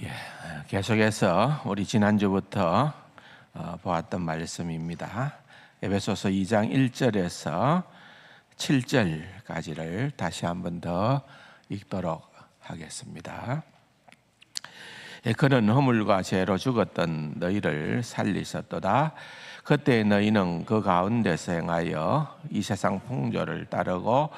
예, 계속해서 우리 지난주부터 보았던 말씀입니다. 에베소서 2장 1절에서 7절까지를 다시 한 번 더 읽도록 하겠습니다. 그는 허물과 죄로 죽었던 너희를 살리셨도다. 그때 너희는 그 가운데서 행하여 이 세상 풍조를 따르고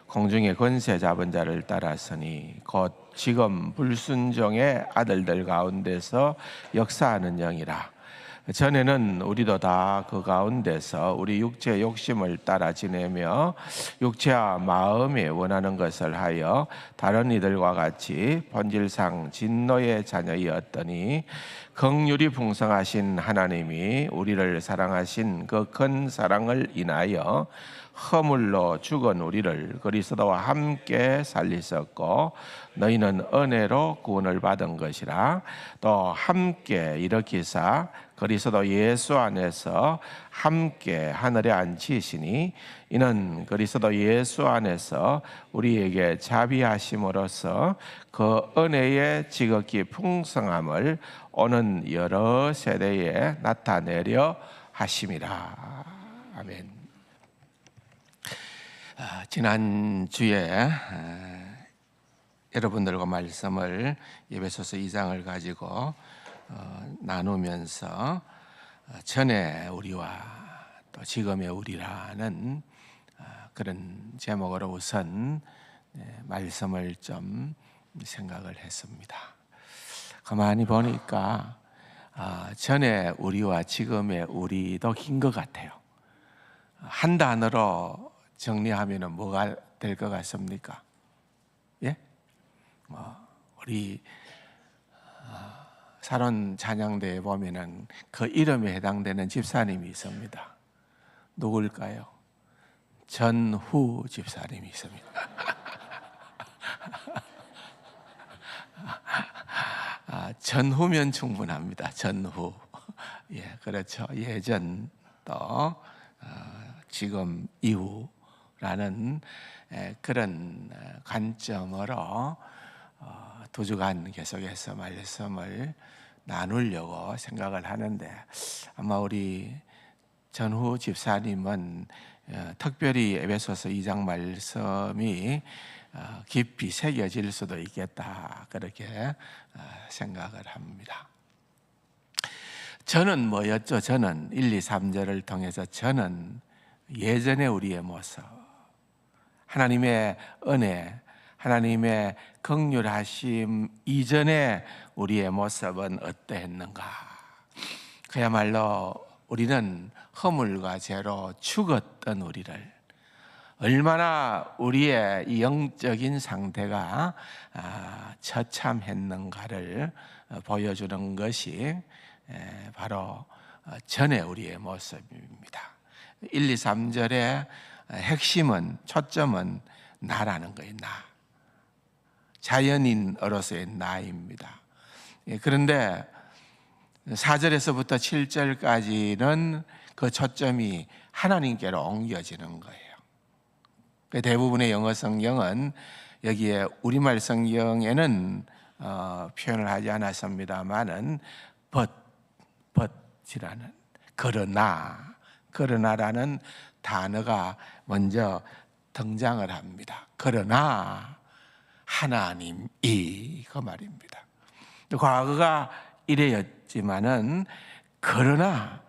공중의 권세 잡은 자를 따랐으니 곧 지금 불순종의 아들들 가운데서 역사하는 영이라. 전에는 우리도 다 그 가운데서 우리 육체의 욕심을 따라 지내며 육체와 마음에 원하는 것을 하여 다른 이들과 같이 본질상 진노의 자녀이었더니 긍휼이 풍성하신 하나님이 우리를 사랑하신 그 큰 사랑을 인하여 허물로 죽은 우리를 그리스도와 함께 살리셨고 너희는 은혜로 구원을 받은 것이라. 또 함께 일으키사 그리스도 예수 안에서 함께 하늘에 앉히시니 이는 그리스도 예수 안에서 우리에게 자비하심으로써 그 은혜의 지극히 풍성함을 오는 여러 세대에 나타내려 하심이라. 아멘. 지난주에 여러분들과 말씀을 에베소서 2장을 가지고 나누면서 전에 우리와 또 지금의 우리라는 그런 제목으로 우선 말씀을 좀 생각을 했습니다. 가만히 보니까 전에 우리와 지금의 우리도 긴 것 같아요. 한 단어로 정리하면 뭐가 될 것 같습니까? 예? 우리 사론 찬양대에 보면은 그 이름에 해당되는 집사님이 있습니다. 누굴까요? 전후 집사님이 있습니다. 전후면 충분합니다. 전후. 예, 그렇죠. 예전 또 지금 이후라는 그런 관점으로 두 주간 계속해서 말씀을 나누려고 생각을 하는데 아마 우리 전후 집사님은 특별히 에베소서 2장 말씀이 깊이 새겨질 수도 있겠다 그렇게 생각을 합니다. 저는 뭐였죠? 저는 1, 2, 3절을 통해서 저는 예전의 우리의 모습, 하나님의 은혜, 하나님의 긍휼하심 이전의 우리의 모습은 어떠했는가? 그야말로 우리는 허물과 죄로 죽었던 우리를 얼마나 우리의 이 영적인 상태가 처참했는가를 보여주는 것이 바로 전의 우리의 모습입니다. 1, 2, 3절의 핵심은, 초점은 나라는 거예요. 나. 자연인으로서의 나입니다. 그런데 4절에서부터 7절까지는 그 초점이 하나님께로 옮겨지는 거예요. 대부분의 영어 성경은 여기에 우리말 성경에는 표현을 하지 않았습니다만은 but이라는 그러나라는 단어가 먼저 등장을 합니다. 그러나 하나님이 그 말입니다. 과거가 이래였지만은 그러나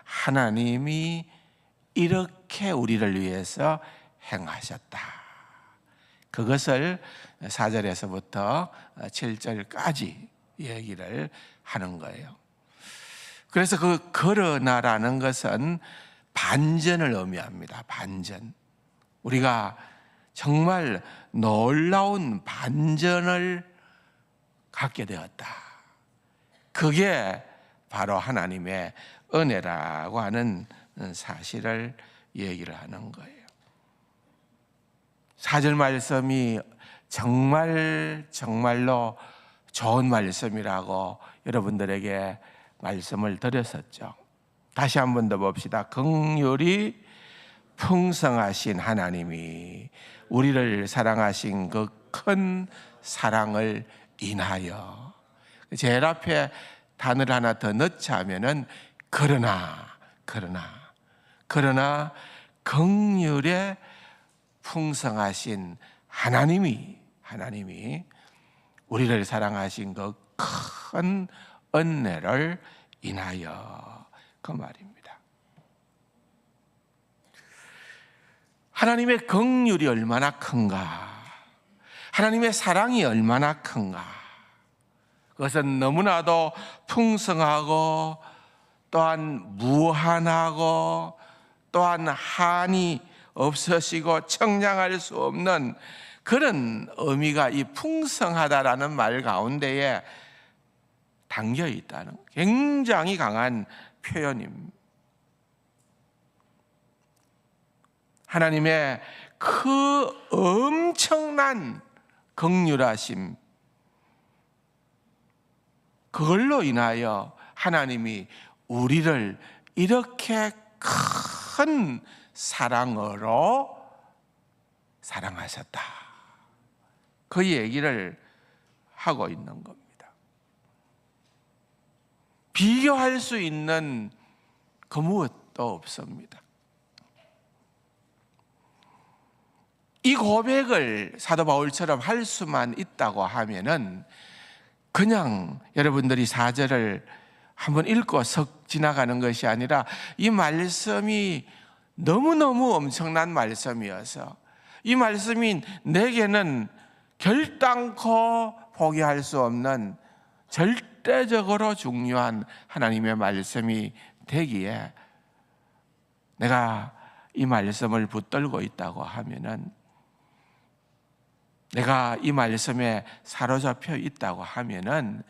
하나님이 이렇게 우리를 위해서 행하셨다. 그것을 4절에서부터 7절까지 얘기를 하는 거예요. 그래서 그 그러나라는 것은 반전을 의미합니다. 반전. 우리가 정말 놀라운 반전을 갖게 되었다. 그게 바로 하나님의 은혜라고 하는 사실을 얘기를 하는 거예요. 4절 말씀이 정말로 좋은 말씀이라고 여러분들에게 말씀을 드렸었죠. 다시 한 번 더 봅시다. 긍휼이 풍성하신 하나님이 우리를 사랑하신 그 큰 사랑을 인하여 제일 앞에 단어를 하나 더 넣자 하면은 그러나 긍휼에 풍성하신 하나님이 우리를 사랑하신 그 큰 은혜를 인하여, 그 말입니다. 하나님의 긍휼이 얼마나 큰가, 하나님의 사랑이 얼마나 큰가, 그것은 너무나도 풍성하고 또한 무한하고 또한 한이 없으시고 청량할 수 없는 그런 의미가 이 풍성하다라는 말 가운데에 담겨 있다는 굉장히 강한 표현입니다. 하나님의 그 엄청난 긍휼하심, 그걸로 인하여 하나님이 우리를 이렇게 큰 사랑으로 사랑하셨다, 그 얘기를 하고 있는 겁니다. 비교할 수 있는 그 무엇도 없습니다. 이 고백을 사도 바울처럼 할 수만 있다고 하면은 그냥 여러분들이 4절을 한번 읽고 석 지나가는 것이 아니라 이 말씀이 너무너무 엄청난 말씀이어서 이 말씀이 내게는 결단코 포기할 수 없는 절대적으로 중요한 하나님의 말씀이 되기에 내가 이 말씀을 붙들고 있다고 하면은, 내가 이 말씀에 사로잡혀 있다고 하면은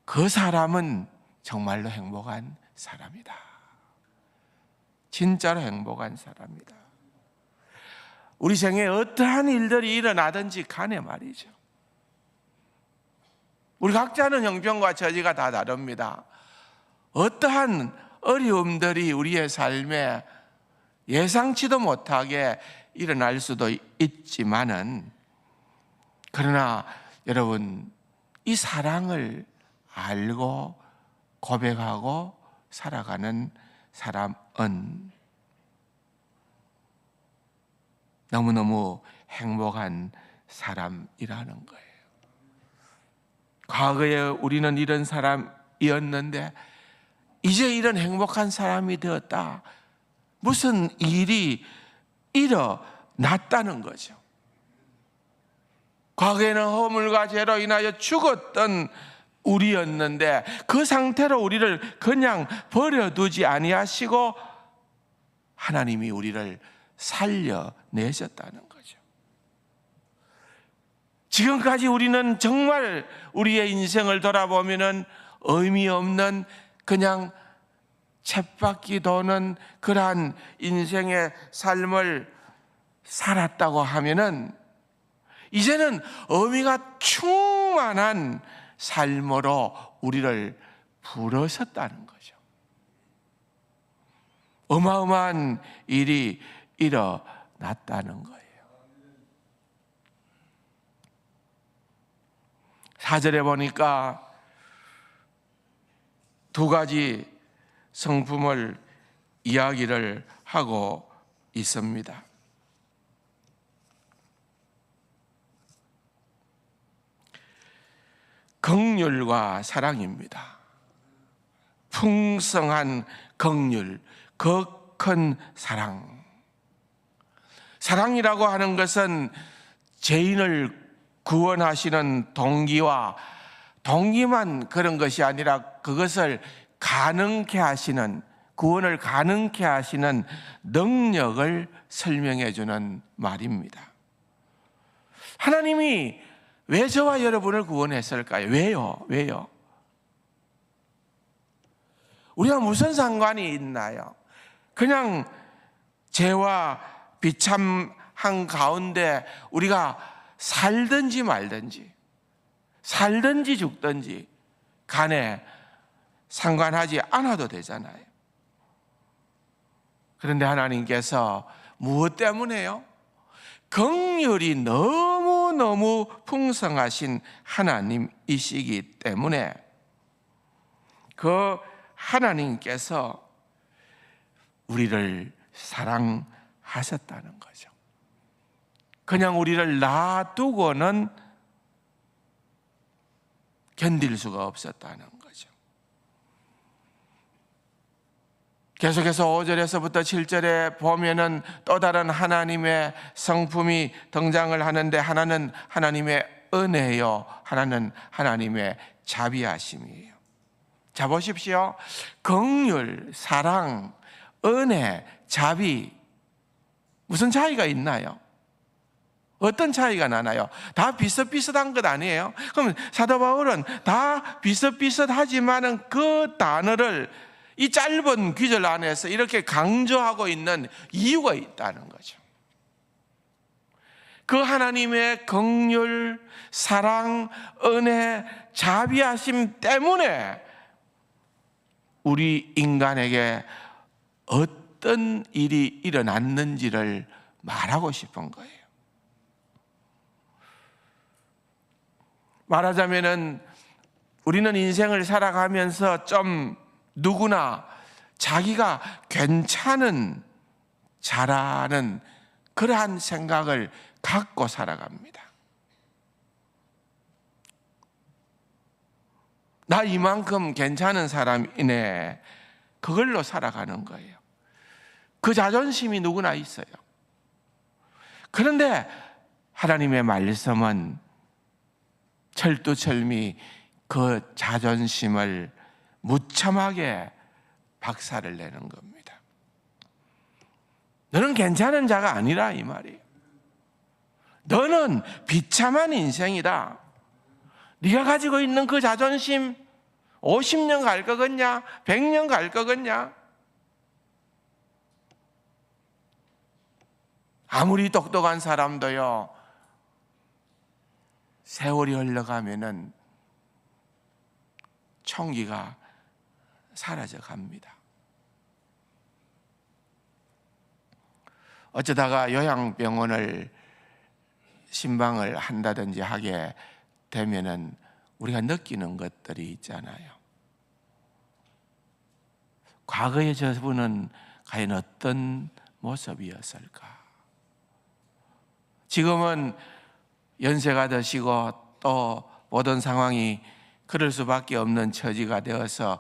그 사람은 정말로 행복한 사람이다. 진짜로 행복한 사람이다. 우리 생에 어떠한 일들이 일어나든지 간에 말이죠. 우리 각자는 형편과 처지가 다 다릅니다. 어떠한 어려움들이 우리의 삶에 예상치도 못하게 일어날 수도 있지만은, 그러나 여러분, 이 사랑을 알고 고백하고 살아가는 사람은 너무너무 행복한 사람이라는 거예요. 과거에 우리는 이런 사람이었는데 이제 이런 행복한 사람이 되었다. 무슨 일이 일어났다는 거죠. 과거에는 허물과 죄로 인하여 죽었던 우리였는데 그 상태로 우리를 그냥 버려두지 아니하시고 하나님이 우리를 살려내셨다는 거죠. 지금까지 우리는 정말 우리의 인생을 돌아보면은 의미 없는 그냥 쳇바퀴 도는 그러한 인생의 삶을 살았다고 하면은 이제는 의미가 충만한 삶으로 우리를 부르셨다는 거죠. 어마어마한 일이 일어났다는 거예요. 4절에 보니까 두 가지 성품을 이야기를 하고 있습니다. 긍휼과 사랑입니다. 풍성한 긍휼, 그 큰 사랑. 사랑이라고 하는 것은 죄인을 구원하시는 동기만 그런 것이 아니라 그것을 가능케 하시는, 구원을 가능케 하시는 능력을 설명해 주는 말입니다. 하나님이 왜 저와 여러분을 구원했을까요? 왜요? 우리가 무슨 상관이 있나요? 그냥 죄와 비참한 가운데 우리가 살든지 말든지, 살든지 죽든지 간에 상관하지 않아도 되잖아요. 그런데 하나님께서 무엇 때문에요? 긍휼이 너무 너무너무 풍성하신 하나님이시기 때문에 그 하나님께서 우리를 사랑하셨다는 거죠. 그냥 우리를 놔두고는 견딜 수가 없었다는 거죠. 계속해서 5절에서부터 7절에 보면은 또 다른 하나님의 성품이 등장을 하는데, 하나는 하나님의 은혜요, 하나는 하나님의 자비하심이에요. 자, 보십시오. 긍휼, 사랑, 은혜, 자비, 무슨 차이가 있나요? 어떤 차이가 나나요? 다 비슷비슷한 것 아니에요? 그러면 사도 바울은 다 비슷비슷하지만은 그 단어를 이 짧은 구절 안에서 이렇게 강조하고 있는 이유가 있다는 거죠. 그 하나님의 긍휼, 사랑, 은혜, 자비하심 때문에 우리 인간에게 어떤 일이 일어났는지를 말하고 싶은 거예요. 말하자면은 우리는 인생을 살아가면서 좀 누구나 자기가 괜찮은, 잘하는 그러한 생각을 갖고 살아갑니다. 나 이만큼 괜찮은 사람이네, 그걸로 살아가는 거예요. 그 자존심이 누구나 있어요. 그런데 하나님의 말씀은 철두철미 그 자존심을 무참하게 박살을 내는 겁니다. 너는 괜찮은 자가 아니라 이 말이에요. 너는 비참한 인생이다. 네가 가지고 있는 그 자존심 50년 갈 거겠냐? 100년 갈 거겠냐? 아무리 똑똑한 사람도요, 세월이 흘러가면은 총기가 사라져 갑니다. 어쩌다가 요양병원을 신방을 한다든지 하게 되면은 우리가 느끼는 것들이 있잖아요. 과거의 저분은 과연 어떤 모습이었을까? 지금은 연세가 드시고 또 모든 상황이 그럴 수밖에 없는 처지가 되어서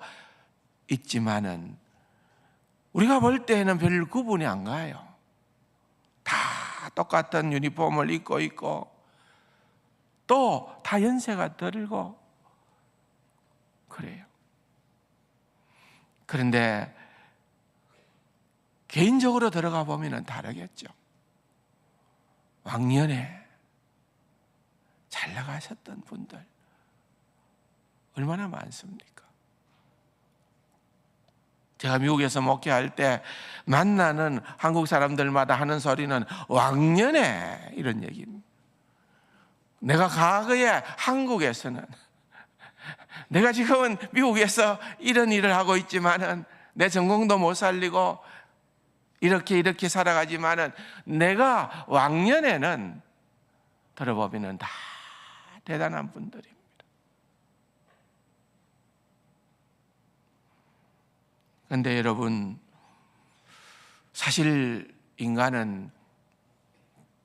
있지만은 우리가 볼 때에는 별 구분이 안 가요. 다 똑같은 유니폼을 입고 있고 또 다 연세가 들고 그래요. 그런데 개인적으로 들어가 보면 다르겠죠. 왕년에 잘 나가셨던 분들 얼마나 많습니까? 제가 미국에서 목회할 때 만나는 한국 사람들마다 하는 소리는 왕년에 이런 얘기입니다. 내가 과거에 한국에서는, 내가 지금은 미국에서 이런 일을 하고 있지만은 내 전공도 못 살리고 이렇게 살아가지만은 내가 왕년에는 들어보면은 다 대단한 분들입니다. 그런데 여러분, 사실 인간은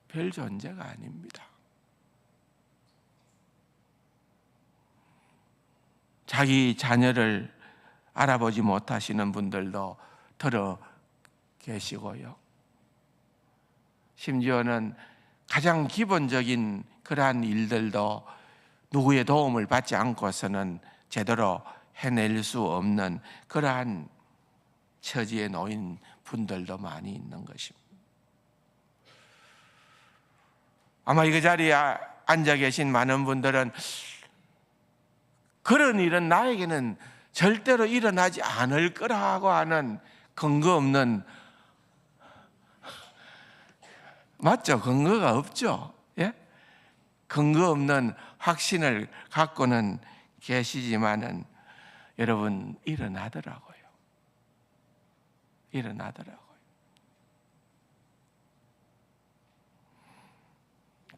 별 존재가 아닙니다. 자기 자녀를 알아보지 못하시는 분들도 들어 계시고요. 심지어는 가장 기본적인 그러한 일들도 누구의 도움을 받지 않고서는 제대로 해낼 수 없는 그러한 처지에 놓인 분들도 많이 있는 것입니다. 아마 이 자리에 앉아 계신 많은 분들은 그런 일은 나에게는 절대로 일어나지 않을 거라고 하는 근거 없는, 맞죠? 근거가 없죠. 예? 근거 없는 확신을 갖고는 계시지만은 여러분, 일어나더라고요.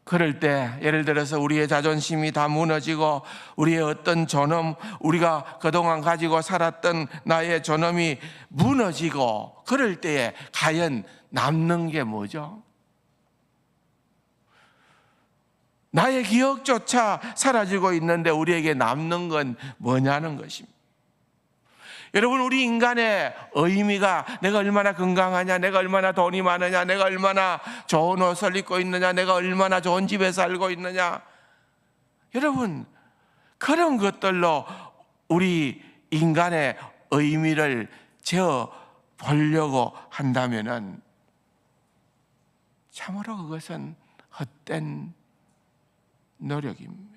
그럴 때 예를 들어서 우리의 자존심이 다 무너지고 우리의 어떤 존엄, 우리가 그동안 가지고 살았던 나의 존엄이 무너지고 그럴 때에 과연 남는 게 뭐죠? 나의 기억조차 사라지고 있는데 우리에게 남는 건 뭐냐는 것입니다. 여러분, 우리 인간의 의미가 내가 얼마나 건강하냐, 내가 얼마나 돈이 많으냐, 내가 얼마나 좋은 옷을 입고 있느냐, 내가 얼마나 좋은 집에 살고 있느냐, 여러분, 그런 것들로 우리 인간의 의미를 재어 보려고 한다면은 참으로 그것은 헛된 노력입니다.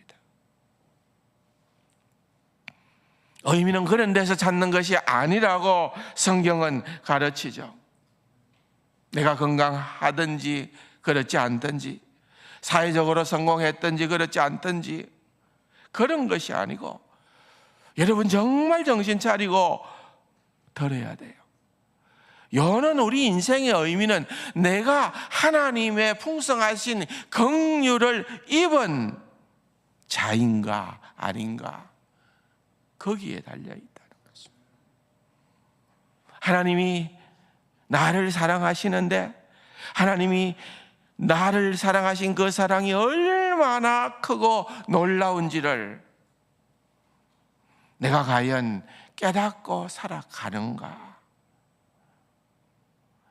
의미는 그런 데서 찾는 것이 아니라고 성경은 가르치죠. 내가 건강하든지 그렇지 않든지, 사회적으로 성공했든지 그렇지 않든지, 그런 것이 아니고 여러분 정말 정신 차리고 들어야 돼요. 여는 우리 인생의 의미는 내가 하나님의 풍성하신 긍휼을 입은 자인가 아닌가, 거기에 달려있다는 것입니다. 하나님이 나를 사랑하시는데 하나님이 나를 사랑하신 그 사랑이 얼마나 크고 놀라운지를 내가 과연 깨닫고 살아가는가.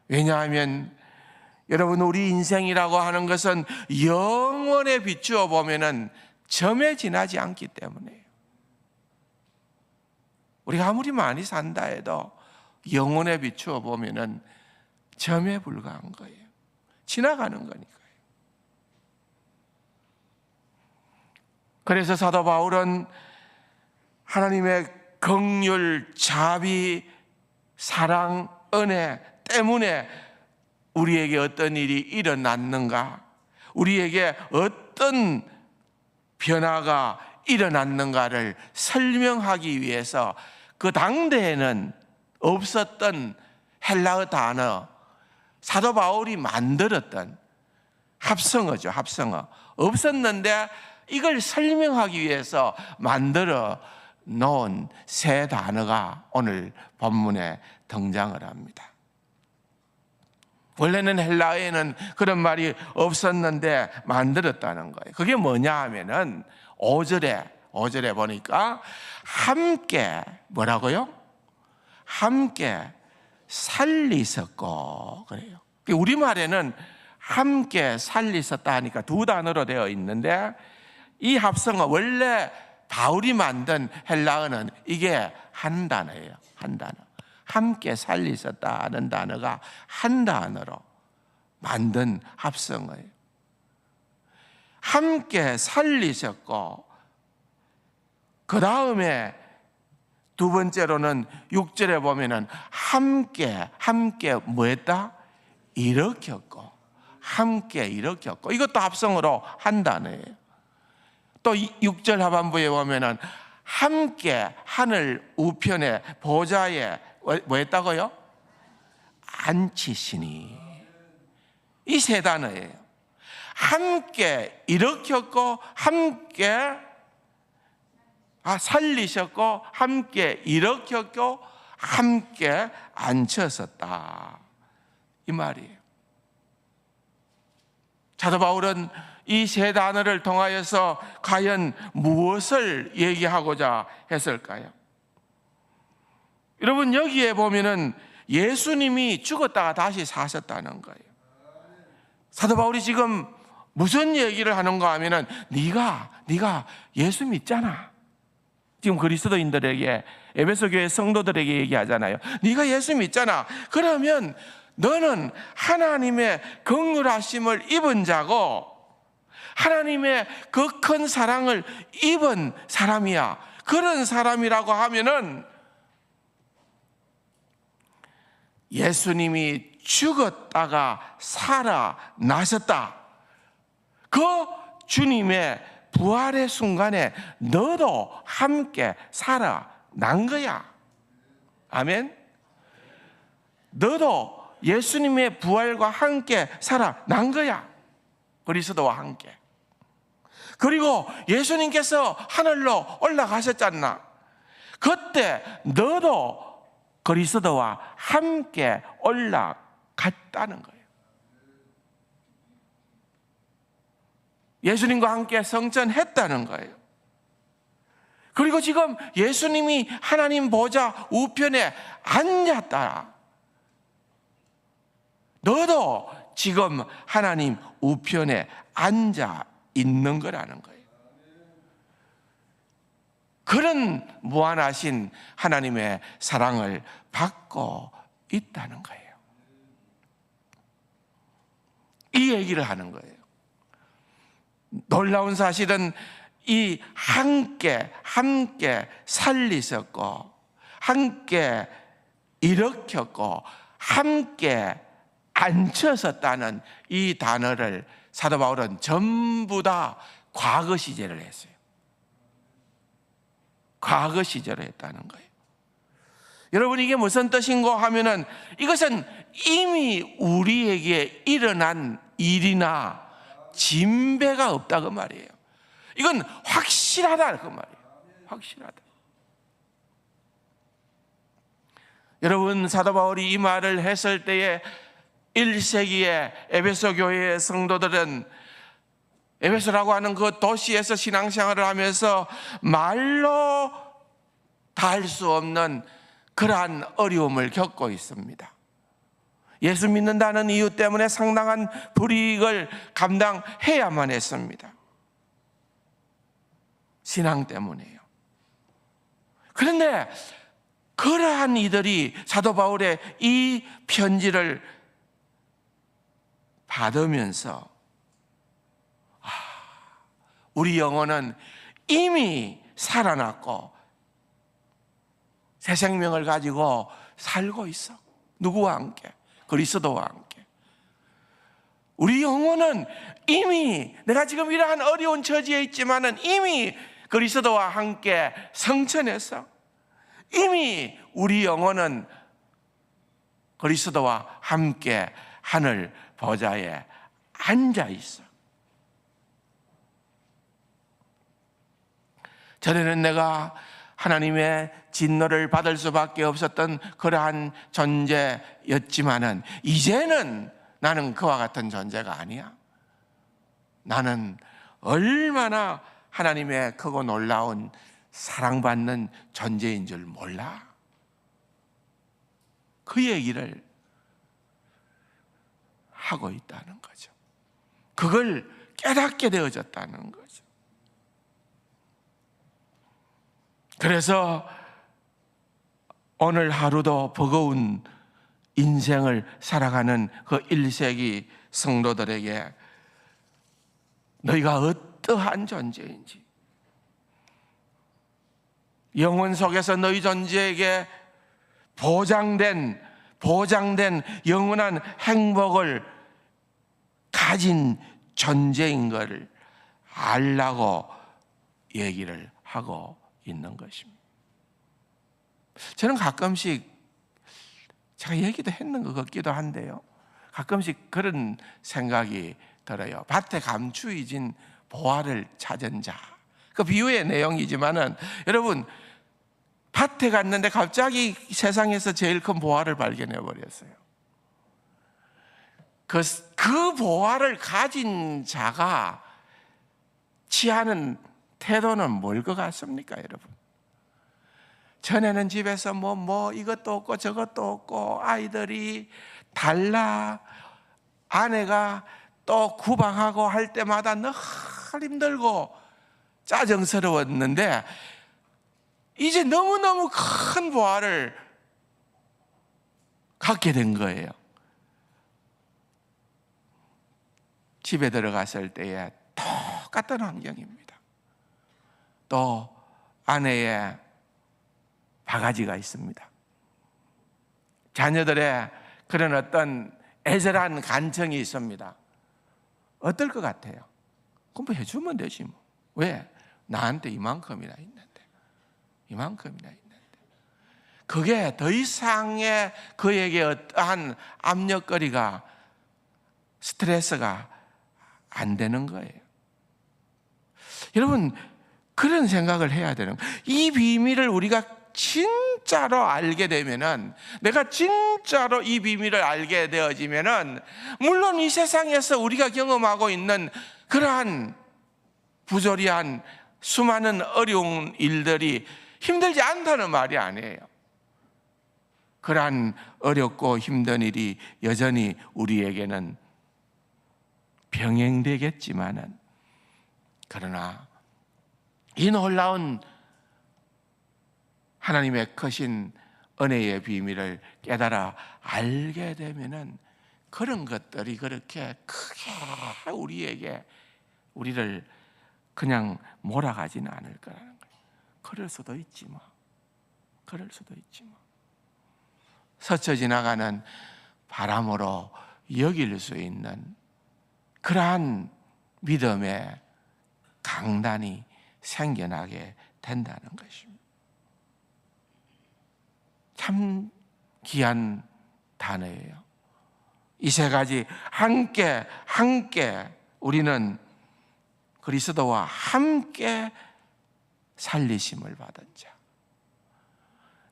왜냐하면 여러분, 우리 인생이라고 하는 것은 영원에 비추어 보면은 점에 지나지 않기 때문에요. 우리가 아무리 많이 산다 해도 영혼에 비추어 보면은 점에 불과한 거예요. 지나가는 거니까요. 그래서 사도 바울은 하나님의 긍휼, 자비, 사랑, 은혜 때문에 우리에게 어떤 일이 일어났는가, 우리에게 어떤 변화가 일어났는가를 설명하기 위해서 그 당대에는 없었던 헬라어 단어, 사도 바울이 만들었던 합성어죠. 합성어. 없었는데 이걸 설명하기 위해서 만들어 놓은 새 단어가 오늘 본문에 등장을 합니다. 원래는 헬라어에는 그런 말이 없었는데 만들었다는 거예요. 그게 뭐냐 하면은 5절에 보니까 함께 뭐라고요? 함께 살리셨고 그래요. 우리말에는 함께 살리셨다 하니까 두 단어로 되어 있는데 이 합성어 원래 바울이 만든 헬라어는 이게 한 단어예요. 한 단어. 함께 살리셨다는 단어가 한 단어로 만든 합성어예요. 함께 살리셨고 그 다음에 두 번째로는 6절에 보면은 함께 뭐 했다? 일으켰고 함께 일으켰고 이것도 합성어로 한 단어예요. 또 6절 하반부에 보면은 함께 하늘 우편에 보좌에 뭐 했다고요? 앉히시니. 이 세 단어예요. 함께 일으켰고 함께 살리셨고 함께 일으켰고 함께 앉혔었다, 이 말이에요. 사도 바울은 이 세 단어를 통하여서 과연 무엇을 얘기하고자 했을까요? 여러분, 여기에 보면은 예수님이 죽었다가 다시 사셨다는 거예요. 사도 바울이 지금 무슨 얘기를 하는가 하면은 네가 예수 믿잖아. 지금 그리스도인들에게, 에베소 교회 성도들에게 얘기하잖아요. 네가 예수 믿잖아. 그러면 너는 하나님의 긍휼하심을 입은 자고 하나님의 그 큰 사랑을 입은 사람이야. 그런 사람이라고 하면은 예수님이 죽었다가 살아나셨다. 그 주님의 부활의 순간에 너도 함께 살아난 거야. 아멘. 너도 예수님의 부활과 함께 살아난 거야. 그리스도와 함께. 그리고 예수님께서 하늘로 올라가셨잖아. 그때 너도 그리스도와 함께 올라갔다는 거예요. 예수님과 함께 성전했다는 거예요. 그리고 지금 예수님이 하나님 보좌 우편에 앉았다. 너도 지금 하나님 우편에 앉아 있는 거라는 거예요. 그런 무한하신 하나님의 사랑을 받고 있다는 거예요. 이 얘기를 하는 거예요. 놀라운 사실은 이 함께 살리셨고, 함께 일으켰고, 함께 앉혀섰다는 이 단어를 사도 바울은 전부 다 과거 시제를 했어요. 과거 시제로 했다는 거예요. 여러분, 이게 무슨 뜻인고 하면은 이것은 이미 우리에게 일어난 일이나 진배가 없다 그 말이에요. 이건 확실하다 그 말이에요. 확실하다. 여러분, 사도 바울이 이 말을 했을 때에 1세기의 에베소 교회의 성도들은 에베소라고 하는 그 도시에서 신앙생활을 하면서 말로 다 할 수 없는 그러한 어려움을 겪고 있습니다. 예수 믿는다는 이유 때문에 상당한 불이익을 감당해야만 했습니다. 신앙 때문에요. 그런데 그러한 이들이 사도 바울의 이 편지를 받으면서 우리 영혼은 이미 살아났고 새 생명을 가지고 살고 있어. 누구와 함께? 그리스도와 함께. 우리 영혼은 이미 내가 지금 이러한 어려운 처지에 있지만은 이미 그리스도와 함께 성천했어. 이미 우리 영혼은 그리스도와 함께 하늘 보좌에 앉아 있어. 전에는 내가 하나님의 진노를 받을 수밖에 없었던 그러한 존재였지만은 이제는 나는 그와 같은 존재가 아니야. 나는 얼마나 하나님의 크고 놀라운 사랑받는 존재인 줄 몰라. 그 얘기를 하고 있다는 거죠. 그걸 깨닫게 되어졌다는 거죠. 그래서 오늘 하루도 버거운 인생을 살아가는 그 1세기 성도들에게 너희가 어떠한 존재인지, 영혼 속에서 너희 존재에게 보장된 영원한 행복을 가진 존재인 것을 알라고 얘기를 하고 있는 것입니다. 저는 가끔씩 제가 얘기도 했는 것 같기도 한데요, 가끔씩 그런 생각이 들어요. 밭에 감추이 진 보화를 찾은 자, 그 비유의 내용이지만은 여러분, 밭에 갔는데 갑자기 세상에서 제일 큰 보화를 발견해 버렸어요. 그 보화를 가진 자가 취하는 태도는 뭘 것 같습니까, 여러분? 전에는 집에서 이것도 없고 저것도 없고 아이들이 달라, 아내가 또 구박하고 할 때마다 늘 힘들고 짜증스러웠는데 이제 너무너무 큰 보화를 갖게 된 거예요. 집에 들어갔을 때에 똑같은 환경입니다. 또 아내의 바가지가 있습니다. 자녀들의 그런 어떤 애절한 간청이 있습니다. 어떨 것 같아요? 공부해주면 되지 뭐. 왜? 나한테 이만큼이나 있는데. 그게 더 이상의 그에게 어떠한 압력거리가, 스트레스가 안 되는 거예요. 여러분, 그런 생각을 해야 되는 거예요. 이 비밀을 우리가 진짜로 알게 되면은, 내가 진짜로 이 비밀을 알게 되어지면은, 물론 이 세상에서 우리가 경험하고 있는 그러한 부조리한 수많은 어려운 일들이 힘들지 않다는 말이 아니에요. 그러한 어렵고 힘든 일이 여전히 우리에게는 병행되겠지만은, 그러나 이 놀라운 하나님의 크신 은혜의 비밀을 깨달아 알게 되면은 그런 것들이 그렇게 크게 우리를 그냥 몰아가지는 않을 거라는 거예요. 그럴 수도 있지 뭐. 스쳐 지나가는 바람으로 여길 수 있는 그러한 믿음의 강단이 생겨나게 된다는 것입니다. 참 귀한 단어예요. 이 세 가지 함께 우리는 그리스도와 함께 살리심을 받은 자,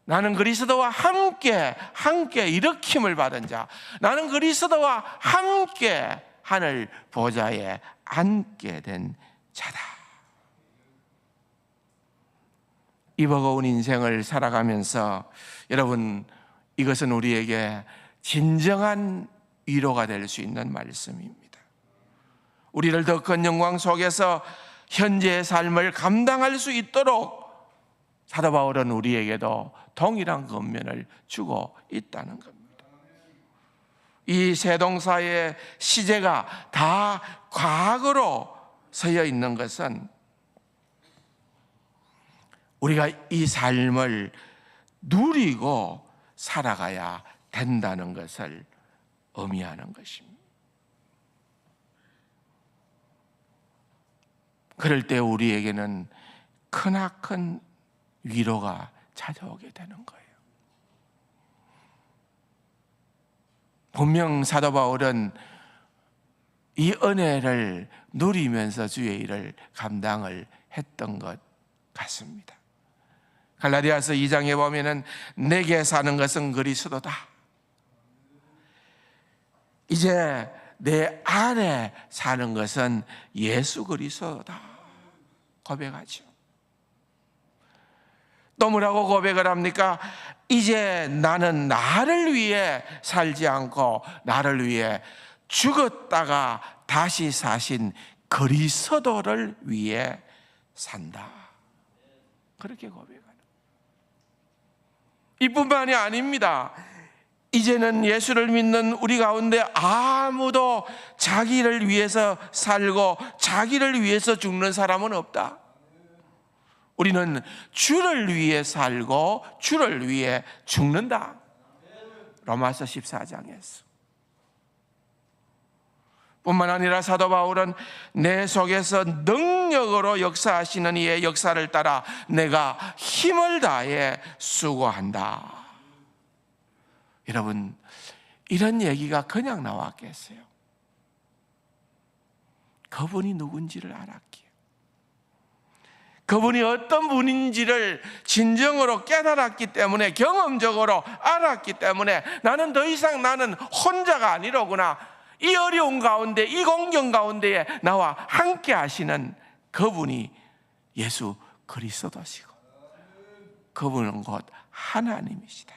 나는 그리스도와 함께 일으킴을 받은 자, 나는 그리스도와 함께 하늘 보좌에 앉게 된 자다. 이 버거운 인생을 살아가면서 여러분, 이것은 우리에게 진정한 위로가 될 수 있는 말씀입니다. 우리를 더 큰 영광 속에서 현재의 삶을 감당할 수 있도록 사도 바울은 우리에게도 동일한 권면을 주고 있다는 겁니다. 이 세 동사의 시제가 다 과거로 서여 있는 것은 우리가 이 삶을 누리고 살아가야 된다는 것을 의미하는 것입니다. 그럴 때 우리에게는 크나큰 위로가 찾아오게 되는 거예요. 분명 사도 바울은 이 은혜를 누리면서 주의 일을 감당을 했던 것 같습니다. 갈라디아서 2장에 보면은 내게 사는 것은 그리스도다. 이제 내 안에 사는 것은 예수 그리스도다 고백하죠. 또 뭐라고 고백을 합니까? 이제 나는 나를 위해 살지 않고 나를 위해 죽었다가 다시 사신 그리스도를 위해 산다. 그렇게 고백하는. 이뿐만이 아닙니다. 이제는 예수를 믿는 우리 가운데 아무도 자기를 위해서 살고 자기를 위해서 죽는 사람은 없다. 우리는 주를 위해 살고 주를 위해 죽는다. 로마서 14장에서. 뿐만 아니라 사도 바울은 내 속에서 능력으로 역사하시는 이의 역사를 따라 내가 힘을 다해 수고한다. 여러분, 이런 얘기가 그냥 나왔겠어요? 그분이 누군지를 알았기에, 그분이 어떤 분인지를 진정으로 깨달았기 때문에, 경험적으로 알았기 때문에 나는 더 이상 나는 혼자가 아니로구나. 이 어려운 가운데, 이 공경 가운데에 나와 함께 하시는 그분이 예수 그리스도시고 그분은 곧 하나님이시다.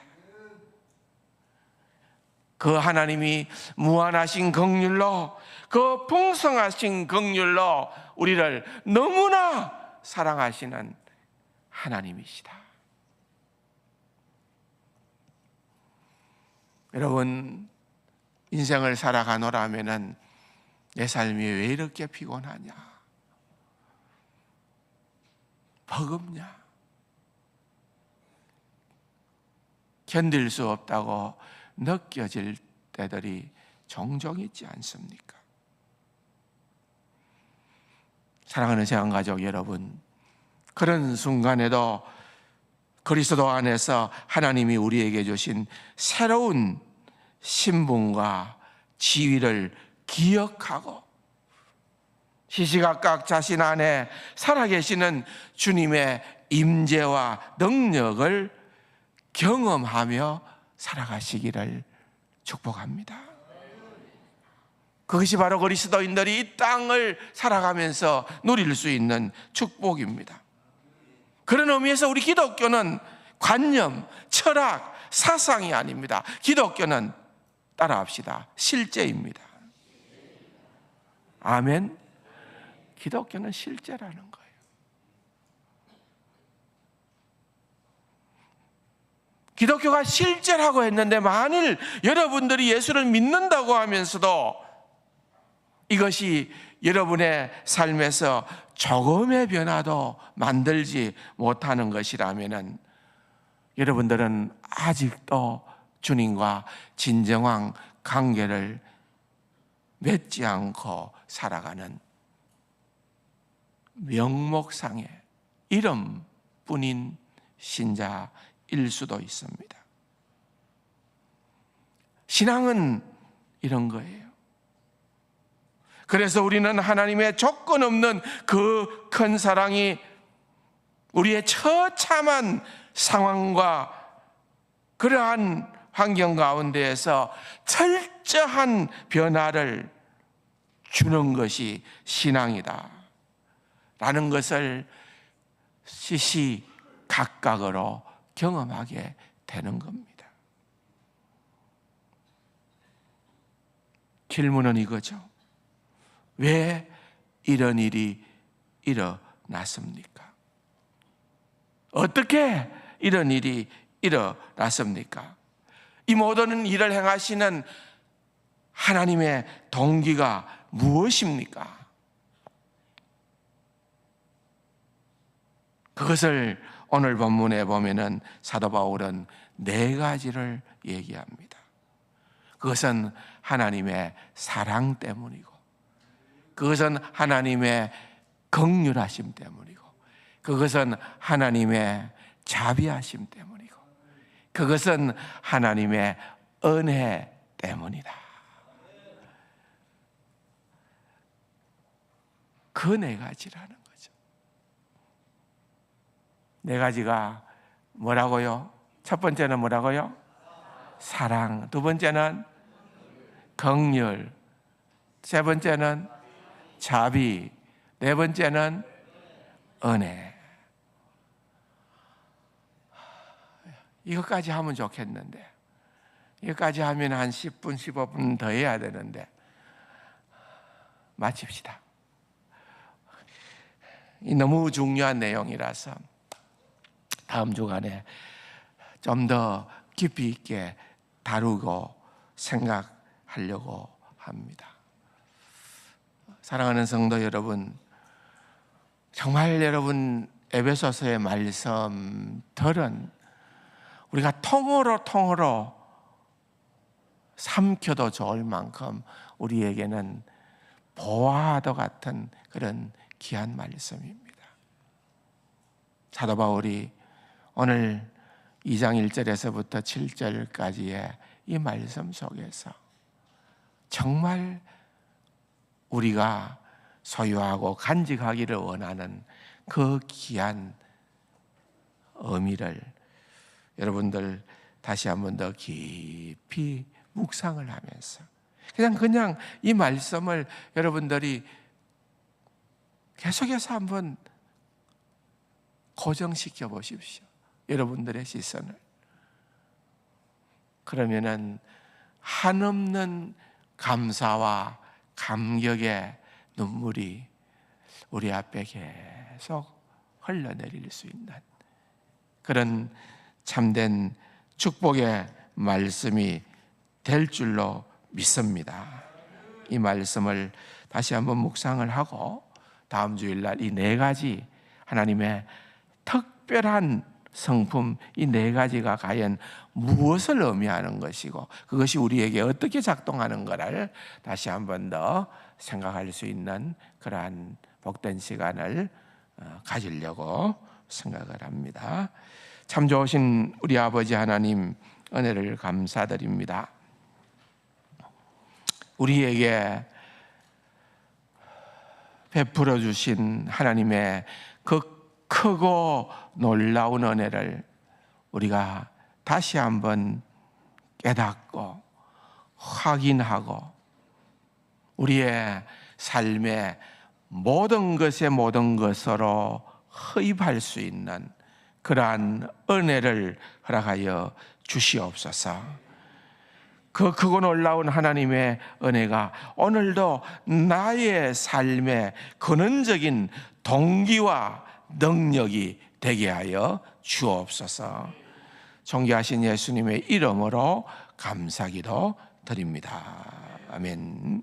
그 하나님이 무한하신 긍휼로, 그 풍성하신 긍휼로 우리를 너무나 사랑하시는 하나님이시다. 여러분, 인생을 살아가노라면은 내 삶이 왜 이렇게 피곤하냐, 버겁냐, 견딜 수 없다고 느껴질 때들이 종종 있지 않습니까? 사랑하는 세상가족 여러분, 그런 순간에도 그리스도 안에서 하나님이 우리에게 주신 새로운 신분과 지위를 기억하고 시시각각 자신 안에 살아계시는 주님의 임재와 능력을 경험하며 살아가시기를 축복합니다. 그것이 바로 그리스도인들이 이 땅을 살아가면서 누릴 수 있는 축복입니다. 그런 의미에서 우리 기독교는 관념, 철학, 사상이 아닙니다. 기독교는 따라합시다. 실제입니다. 아멘. 기독교는 실제라는 거예요. 기독교가 실제라고 했는데 만일 여러분들이 예수를 믿는다고 하면서도 이것이 여러분의 삶에서 조금의 변화도 만들지 못하는 것이라면 여러분들은 아직도 주님과 진정한 관계를 맺지 않고 살아가는 명목상의 이름뿐인 신자일 수도 있습니다. 신앙은 이런 거예요. 그래서 우리는 하나님의 조건 없는 그 큰 사랑이 우리의 처참한 상황과 그러한 환경 가운데에서 철저한 변화를 주는 것이 신앙이다 라는 것을 시시각각으로 경험하게 되는 겁니다. 질문은 이거죠. 왜 이런 일이 일어났습니까? 어떻게 이런 일이 일어났습니까? 이 모든 일을 행하시는 하나님의 동기가 무엇입니까? 그것을 오늘 본문에 보면은 사도 바울은 4가지를 얘기합니다. 그것은 하나님의 사랑 때문이고, 그것은 하나님의 긍휼하심 때문이고, 그것은 하나님의 자비하심 때문이고, 그것은 하나님의 은혜 때문이다. 그 4가지라는 거죠. 4가지가 뭐라고요? 첫 번째는 뭐라고요? 사랑. 두 번째는 긍휼. 세 번째는 자비. 4번째는 은혜. 이것까지 하면 좋겠는데, 이것까지 하면 한 10분, 15분 더 해야 되는데 마칩시다. 이 너무 중요한 내용이라서 다음 주간에 좀 더 깊이 있게 다루고 생각하려고 합니다. 사랑하는 성도 여러분, 정말 여러분 에베소서의 말씀들은 우리가 통으로 삼켜도 좋을 만큼 우리에게는 보화도 같은 그런 귀한 말씀입니다. 사도 바울이 오늘 2장 1절에서부터 7절까지의 이 말씀 속에서 정말 우리가 소유하고 간직하기를 원하는 그 귀한 의미를 여러분들 다시 한 번 더 깊이 묵상을 하면서 그냥 이 말씀을 여러분들이 계속해서 한번 고정시켜 보십시오. 여러분들의 시선을. 그러면은 한없는 감사와 감격의 눈물이 우리 앞에 계속 흘러내릴 수 있는 그런 참된 축복의 말씀이 될 줄로 믿습니다. 이 말씀을 다시 한번 묵상을 하고 다음 주일날 이 4가지 하나님의 특별한 성품, 이 4가지가 과연 무엇을 의미하는 것이고 그것이 우리에게 어떻게 작동하는 것을 다시 한 번 더 생각할 수 있는 그러한 복된 시간을 가지려고 생각을 합니다. 참 좋으신 우리 아버지 하나님, 은혜를 감사드립니다. 우리에게 베풀어 주신 하나님의 그 크고 놀라운 은혜를 우리가 다시 한번 깨닫고 확인하고 우리의 삶의 모든 것의 모든 것으로 흡입할 수 있는 그러한 은혜를 허락하여 주시옵소서. 그 크고 놀라운 하나님의 은혜가 오늘도 나의 삶의 근원적인 동기와 능력이 되게 하여 주옵소서. 존귀하신 예수님의 이름으로 감사기도 드립니다. 아멘.